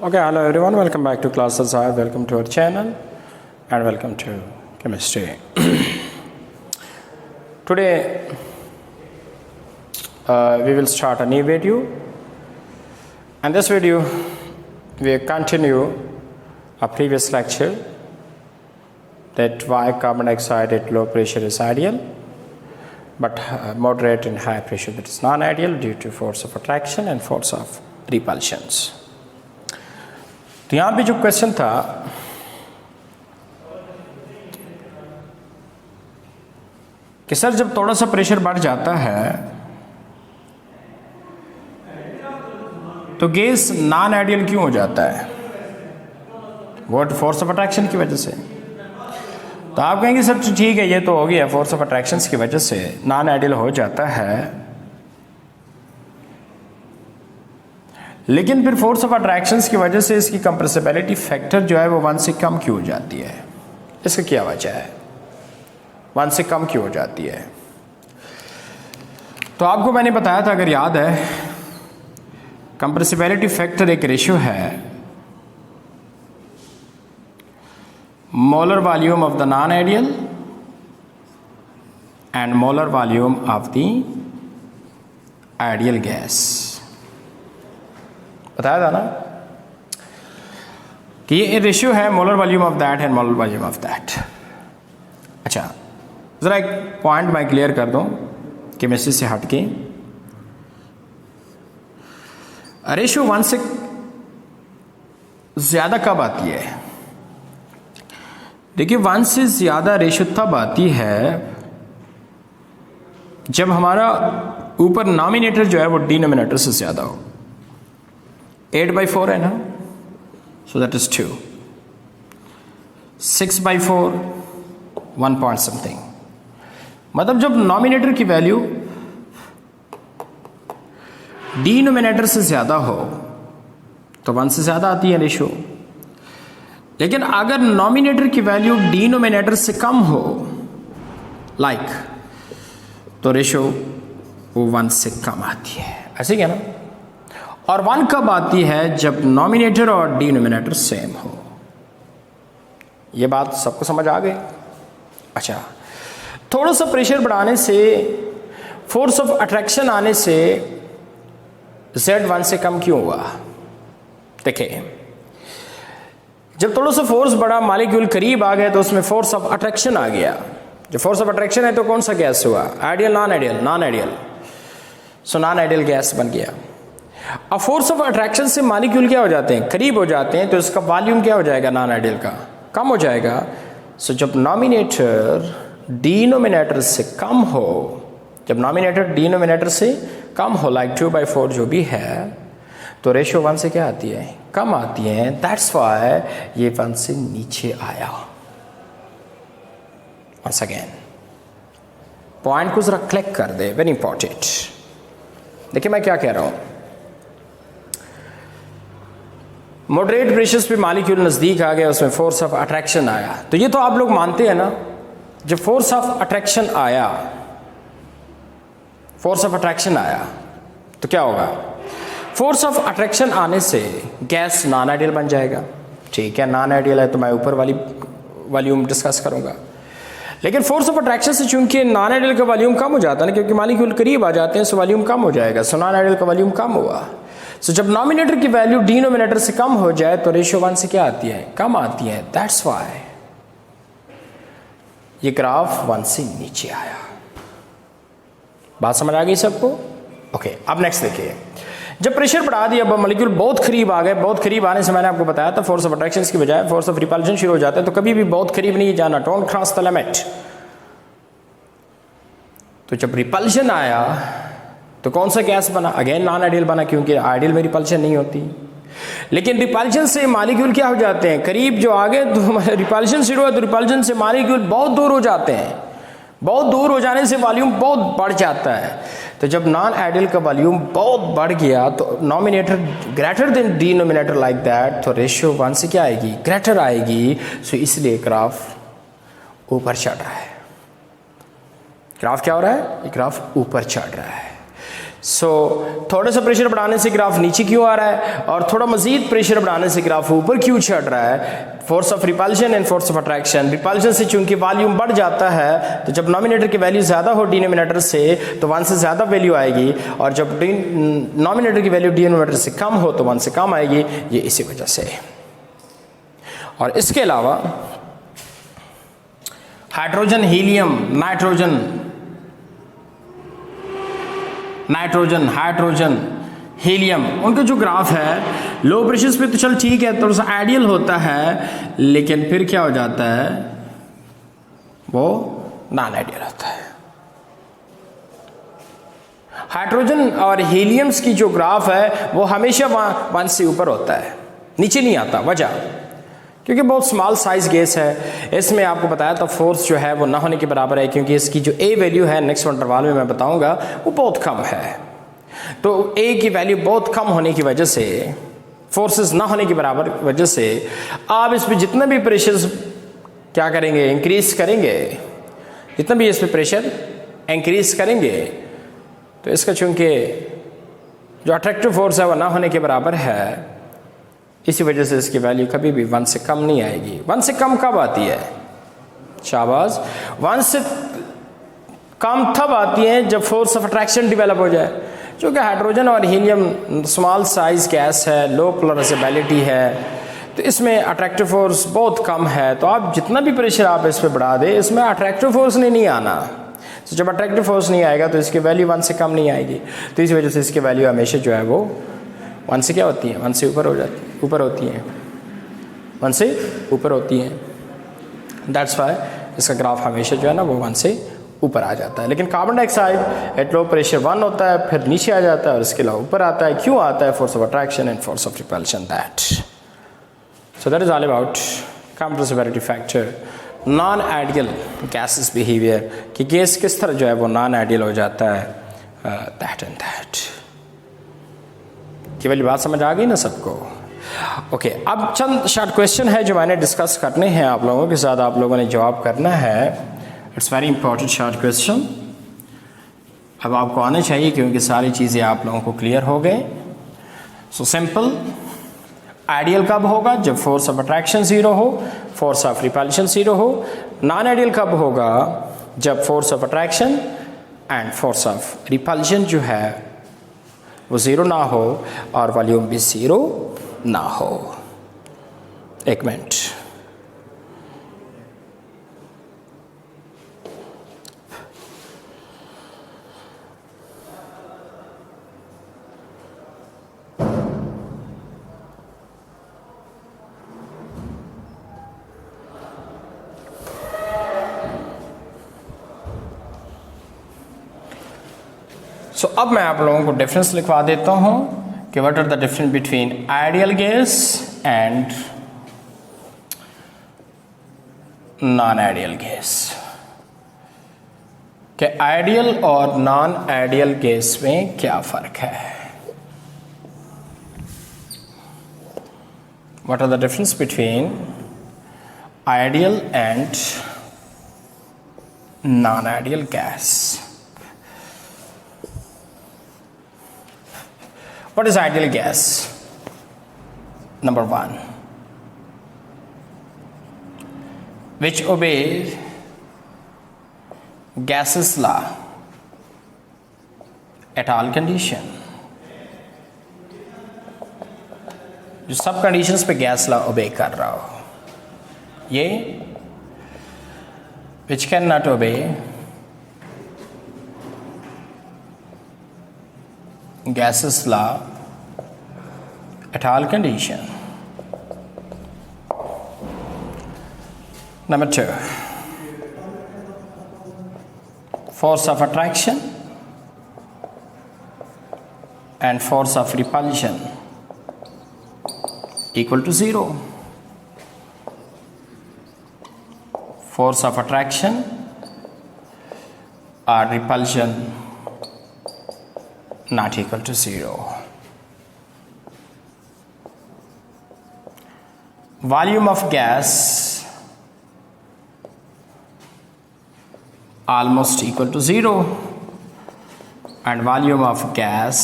Okay, hello everyone, welcome back to classes. Welcome to our channel and welcome to chemistry. Today we will start a new video, and this video we continue a previous lecture that why carbon dioxide at low pressure is ideal but moderate and high pressure that is non-ideal due to force of attraction and force of repulsions. तो यहाँ पे जो question था कि sir जब थोड़ा सा pressure बढ़ जाता है तो गैस नॉन आइडियल क्यों हो जाता है? व्हाट? फोर्स ऑफ अट्रैक्शन की वजह से। तो आप कहेंगे सर ठीक है, ये तो हो गया, फोर्स ऑफ अट्रैक्शन की वजह से नॉन आइडियल हो जाता है, लेकिन फिर फोर्स ऑफ अट्रैक्शंस की वजह से इसकी कंप्रेसिबिलिटी फैक्टर जो है वो 1 से कम क्यों हो जाती है? इसका क्या वजह है? 1 से कम क्यों हो जाती है? तो आपको मैंने बताया था, अगर याद है, कंप्रेसिबिलिटी फैक्टर एक रेशियो है molar volume of the non ideal and molar volume of the ideal gas. बताया था ना कि ये रेशियो है molar volume of that and molar volume of that. अच्छा, ज़रा एक पॉइंट मैं क्लियर कर दूं केमिस्ट्री से हट के। रेशियो 1 से ज़्यादा कब आती है? देखिए, 1 से ज़्यादा रेशियो तब आती है जब हमारा ऊपर नॉमिनेटर जो है वो डिनोमिनेटर से ज़्यादा हो। 8/4 है ना, सो दैट इज 2। 6/4 1 point something. मतलब जब नॉमिनेटर की वैल्यू डिनोमिनेटर से ज्यादा हो तो 1 से ज्यादा आती है रेशियो, लेकिन अगर नॉमिनेटर की वैल्यू डिनोमिनेटर से कम हो लाइक तो रेशियो वो 1 से कम आती है। ऐसे क्या ना? और 1 कब आती है? जब नॉमिनेटर और डिनोमिनेटर सेम हो। ये बात सबको समझ आ गई? अच्छा, थोड़ा सा प्रेशर बढ़ाने से, फोर्स ऑफ अट्रैक्शन आने से Z 1 से कम क्यों हुआ? देखिए, जब थोड़ा सा फोर्स बढ़ा, मॉलिक्यूल करीब आ गए तो उसमें फोर्स ऑफ अट्रैक्शन आ गया। जो फोर्स ऑफ अट्रैक्शन है तो कौन सा गैस हुआ? Ideal, non ideal? Non ideal. So non ideal gas बन गया। अब फोर्स ऑफ अट्रैक्शन से मॉलिक्यूल क्या हो जाते हैं? करीब हो जाते हैं, तो इसका वॉल्यूम क्या हो जाएगा? नॉन आइडियल का कम हो जाएगा। सो जब नॉमिनेटर डिनोमिनेटर से कम हो, जब नॉमिनेटर डिनोमिनेटर से कम हो, लाइक 2/4 जो भी है, तो रेशियो 1 से क्या आती है? कम आती है। दैट्स व्हाई ये 1 से नीचे आया। वंस अगेन पॉइंट को जरा क्लिक कर दे, वेरी इंपॉर्टेंट। देखिए मैं क्या कह रहा हूं। मॉडरेट प्रेशर्स पे मॉलिक्यूल नज़दीक आ गया, उसमें फोर्स ऑफ अट्रैक्शन आया। तो ये तो आप लोग मानते हैं ना, जब फोर्स ऑफ अट्रैक्शन आया, फोर्स ऑफ अट्रैक्शन आया तो क्या होगा? फोर्स ऑफ अट्रैक्शन आने से गैस नॉन आइडियल बन जाएगा। ठीक है, नॉन आइडियल है तो मैं ऊपर वाली वॉल्यूम डिस्कस करूंगा, लेकिन फोर्स ऑफ अट्रैक्शन से चूंकि नॉन आइडियल का वॉल्यूम कम हो जाता है ना, क्योंकि मॉलिक्यूल करीब आ जाते हैं, सो वॉल्यूम कम हो जाएगा। सो नॉन आइडियल का वॉल्यूम कम हुआ। सो जब नॉमिनेटर की वैल्यू डिनोमिनेटर से कम हो जाए तो रेशियो 1 से क्या आती है? कम आती है। दैट्स व्हाई ये ग्राफ 1 से नीचे आया। बात समझ आ गई सबको? ओके, अब नेक्स्ट देखिए। जब प्रेशर बढ़ा दिया, अब मॉलिक्यूल बहुत करीब आ गए। बहुत करीब आने से मैंने आपको बताया था फोर्स ऑफ अट्रैक्शन की बजाय फोर्स ऑफ रिपल्शन शुरू हो जाता है। तो कभी भी बहुत करीब नहीं जाना, डोंट क्रॉस द लिमिट। तो जब रिपल्शन आया तो कौन सा गैस बना? अगेन नॉन आइडियल बना, क्योंकि आइडियल में रिपल्शन नहीं होती। लेकिन रिपल्शन से मॉलिक्यूल क्या हो जाते हैं? करीब जो आ गए तो रिपल्शन शुरू हुआ, तो रिपल्शन से मॉलिक्यूल बहुत दूर हो जाते हैं। बहुत दूर हो जाने से वॉल्यूम बहुत बढ़ जाता है। तो जब नॉन आइडियल का वॉल्यूम बहुत बढ़ गया तो nominator greater than denominator like that, तो रेशियो 1 से क्या आएगी? ग्रेटर आएगी। सो इसलिए ग्राफ ऊपर चढ़ रहा है। ग्राफ क्या हो रहा है? ग्राफ ऊपर चढ़ रहा है। सो थोड़ा सा प्रेशर बढ़ाने से ग्राफ नीचे क्यों आ रहा है और थोड़ा मजीद प्रेशर बढ़ाने से ग्राफ ऊपर क्यों चढ़ रहा है? Force of repulsion and force of attraction. Repulsion से चूंकि वॉल्यूम बढ़ जाता है तो जब नॉमिनेटर की वैल्यू ज़्यादा हो डिनोमिनेटर से तो 1 से ज़्यादा वैल्यू आएगी, और जब नॉमिनेटर की वैल्यू डिनोमिनेटर से कम हो तो 1 से कम आएगी, ये इसी वजह से। और इसके अलावा हाइड्रोजन, हीलियम, हाइड्रोजन, हीलियम, उनका जो ग्राफ है लो प्रेशर्स पे तो चल ठीक है, थोड़ा सा आइडियल होता है, लेकिन फिर क्या हो जाता है, वो नॉन आइडियल होता है। हाइड्रोजन और हीलियम्स की जो ग्राफ है वो हमेशा 1 से ऊपर होता है, नीचे नहीं आता। वजह क्योंकि बहुत स्मॉल साइज गैस है। इसमें आपको बताया था फोर्स जो है वो ना होने के बराबर है, क्योंकि इसकी जो ए वैल्यू है नेक्स्ट इंटरवल में मैं बताऊंगा वो बहुत कम है। तो ए की वैल्यू बहुत कम होने की वजह से, फोर्सेस ना होने के बराबर वजह से आप इस पर जितना भी प्रेशर क्या करेंगे, इंक्रीज करेंगे, जितना भी इस पर प्रेशर इंक्रीज करेंगे तो इसका चूंकि जो अट्रैक्टिव फोर्स है वो ना होने के बराबर है, इसी वजह से इसकी वैल्यू कभी भी 1 से कम नहीं आएगी। 1 से कम कब आती है? शाबाश, 1 से कम तब आती है जब फोर्स ऑफ अट्रैक्शन डेवलप हो जाए। क्योंकि हाइड्रोजन और हीलियम स्मॉल साइज गैस है, लो पोलराइजेबिलिटी है, तो इसमें अट्रैक्टिव फोर्स बहुत कम है। तो आप जितना भी प्रेशर आप इस पर बढ़ा दें, इसमें अट्रैक्टिव फोर्स नहीं आना। तो जब अट्रैक्टिव फोर्स नहीं आएगा तो इसकी वैल्यू 1 से कम नहीं आएगी। तो इस वजह से इसकी वैल्यू हमेशा जो है वो 1 से क्या होती है, 1 से ऊपर हो जाती है, ऊपर होती है, 1 से ऊपर होती है। दैट्स वाई इसका ग्राफ हमेशा जो है ना वो 1 से ऊपर आ जाता है। लेकिन carbon dioxide at low pressure 1 होता है, फिर नीचे आ जाता है और इसके अलावा ऊपर आता है। क्यों आता है? Force of attraction and force of repulsion. That so that is all about compressibility factor, non ideal gases behaviour, कि गैस किस तरह जो है वो नॉन आइडियल हो जाता है। दैट एंड दैट की वाली बात समझ आ गई ना सबको? ओके, अब चंद शॉर्ट क्वेश्चन है जो मैंने डिस्कस करने हैं आप लोगों के साथ, आप लोगों ने जवाब करना है। It's very important short question. अब आपको आने चाहिए क्योंकि सारी चीज़ें आप लोगों को क्लियर हो गए। सो सिंपल, आइडियल कब होगा? जब फोर्स ऑफ अट्रैक्शन 0 हो, फोर्स ऑफ रिपल्शन 0 हो। नॉन आइडियल कब होगा? जब force of attraction and force of repulsion जो है वो 0 ना हो और वॉल्यूम भी 0 ना हो। एक मिनट, सो अब मैं आप लोगों को डिफरेंस लिखवा देता हूं कि what are the difference between ideal gas and non ideal gas. कि आइडियल और नॉन आइडियल गैस में क्या फर्क है? What are the difference between ideal and non ideal gas? What is ideal gas? Number 1, which obey gases law at all condition. जो सब conditions पे gas law ओबे कर रहा हो, ये which cannot obey gases law at all condition. Number 2, force of attraction and force of repulsion equal to 0. Force of attraction or repulsion not equal to 0. Volume of gas almost equal to 0. and volume of gas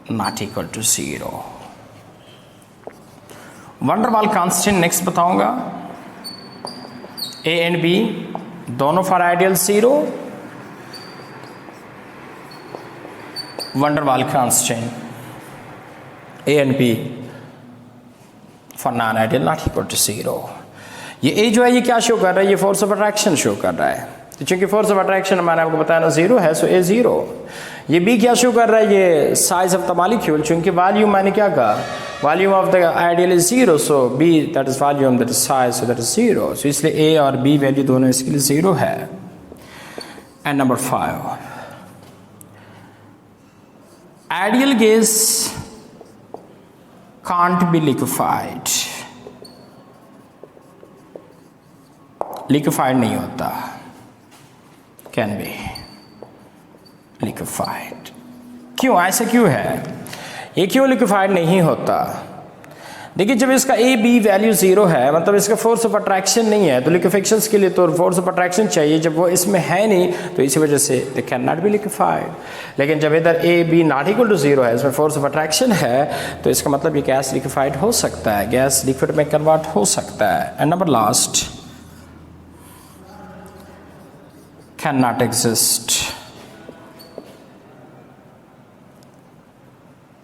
not equal to 0. Van der Waals constant next बताऊंगा. A and b दोनों for ideal 0. Van der Waals constant a and b for non ideal not equal to 0. ये ए जो है ये क्या show कर रहा है, ये फोर्स ऑफ अट्रैक्शन शो कर रहा है. तो चूंकि फोर्स ऑफ अट्रैक्शन मैंने आपको बताया ना 0 है, सो ए 0. ये बी क्या शो कर रहा है, ये साइज ऑफ द मॉलिक्यूल. चूंकि वॉल्यूम मैंने क्या कहा, volume of the ideal is 0, so b that is volume, that is size, so that is 0. सो इसलिए ए और बी वैल्यू दोनों इसके लिए 0 है. And number 5, ideal gas can't be liquefied. Liquefied नहीं होता, कैन बी लिक्विफाइड. क्यों, ऐसा क्यों है, ये क्यों लिक्विफाइड नहीं होता? देखिए जब इसका ए बी वैल्यू 0 है, मतलब इसका फोर्स ऑफ अट्रैक्शन नहीं है, तो लिक्विफिकेशंस के लिए तो फोर्स ऑफ अट्रैक्शन चाहिए. जब वो इसमें है नहीं तो इसी वजह से they can not be liquefied. लेकिन जब इधर a b not equal to 0 है, इसमें फोर्स ऑफ अट्रैक्शन है, तो इसका मतलब ये गैस लिक्विफाइड हो सकता है, गैस लिक्विड में कन्वर्ट हो सकता है. And number last, can not exist.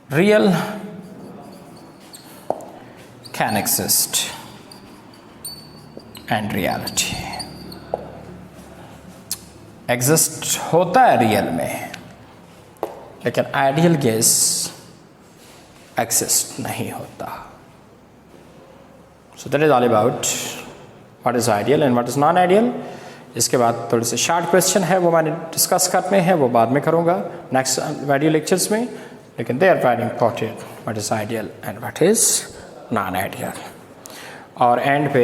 Real can exist and reality. Exist होता है रियल में, लेकिन आइडियल गैस exist नहीं होता. So that is all about what is ideal and what is non-ideal. इसके बाद थोड़े से शॉर्ट क्वेश्चन है, वो मैंने डिस्कस करने हैं, वो बाद में करूँगा नेक्स्ट वीडियो लेक्चर्स में. लेकिन they are very important, what is ideal and what is non ideal. और एंड पे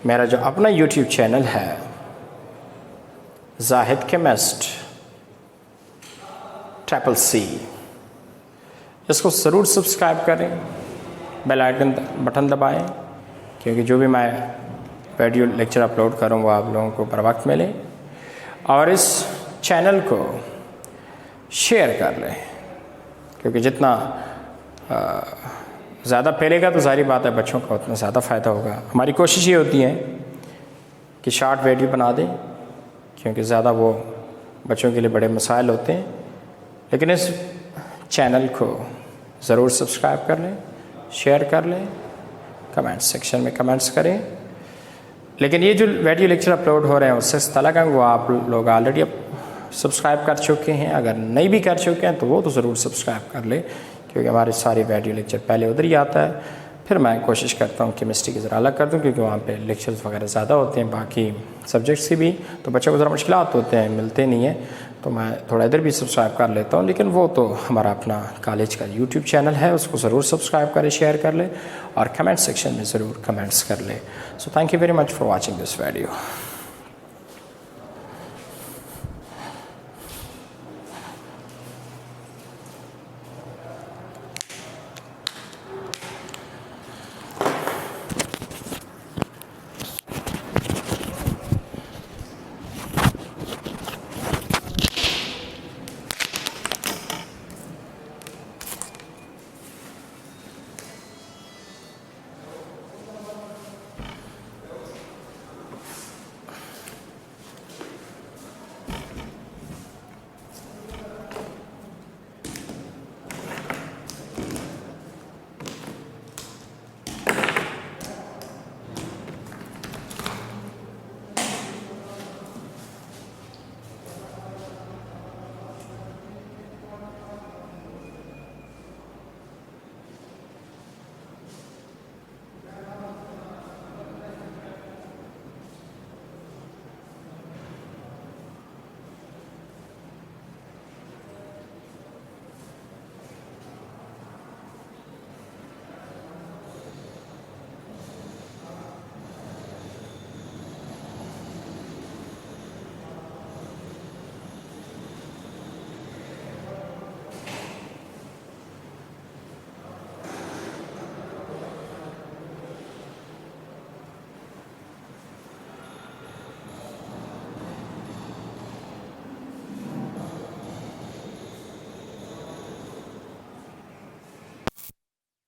मेरा जो अपना यूट्यूब चैनल है जाहिद केमिस्ट CCC, इसको ज़रूर सब्सक्राइब करें, बेल आइकन बटन दबाएं, क्योंकि जो भी मैं वीडियो लेक्चर अपलोड करूँ वो आप लोगों को बर वक्त मिले. और इस चैनल को शेयर कर लें, क्योंकि जितना ज़्यादा फैलेगा तो सारी बात है बच्चों का उतना ज़्यादा फ़ायदा होगा. हमारी कोशिश ये होती है कि शॉर्ट वीडियो बना दें, क्योंकि ज़्यादा वो बच्चों के लिए बड़े मसाइल होते हैं. लेकिन इस चैनल को ज़रूर सब्सक्राइब कर लें, शेयर कर लें, कमेंट सेक्शन में कमेंट्स करें. लेकिन ये जो वीडियो लेक्चर अपलोड हो रहे हैं उससे इस तरह का वो आप लोग ऑलरेडी सब्सक्राइब कर चुके हैं. अगर नहीं भी कर चुके हैं तो वो तो ज़रूर सब्सक्राइब कर ले, क्योंकि हमारे सारे वीडियो लेक्चर पहले उधर ही आता है. फिर मैं कोशिश करता हूँ केमिस्ट्री की ज़रा अलग कर दूँ, क्योंकि वहाँ पे लेक्चर्स वगैरह ज़्यादा होते हैं, बाकी सब्जेक्ट्स की भी, तो बच्चों को ज़रा मुश्किलात होते हैं, मिलते नहीं हैं, तो मैं थोड़ा इधर भी सब्सक्राइब कर लेता हूँ. लेकिन वो तो हमारा अपना कॉलेज का यूट्यूब चैनल है, उसको ज़रूर सब्सक्राइब करें, शेयर कर लें और कमेंट सेक्शन में ज़रूर कमेंट्स कर लें. So thank you very much for watching this video.